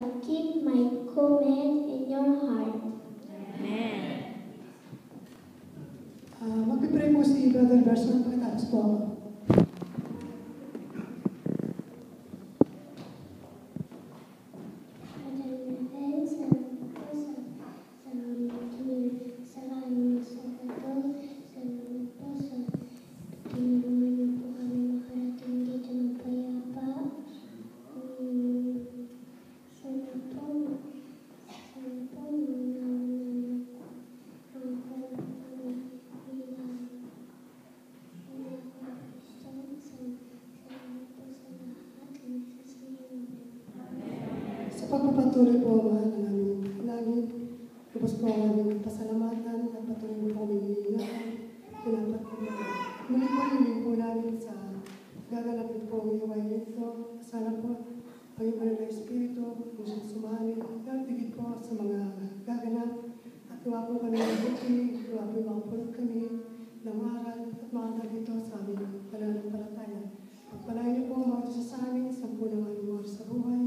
Keep my command in your heart. Amen. Magpipray po si Brother Berson pagkatapos po ako. Pagpapatuloy po, mahal na namin langit. Tapos po ang aming pasalamatan at patuloy po kami iingatan. Pinapat po po. Muli po hiling po namin sa gaganapin po ang iway nito. Sana po ang iba ng Espiritu, kung siya sumali, nagtigit po sa mga gaganap. At tuwa po kami ng buti, tuwa po makapulot kami ng aral at mga dito sa aming pananampalataya. Pagpalain niyo po mga sa amin, sa po ng aming oras sa buhay.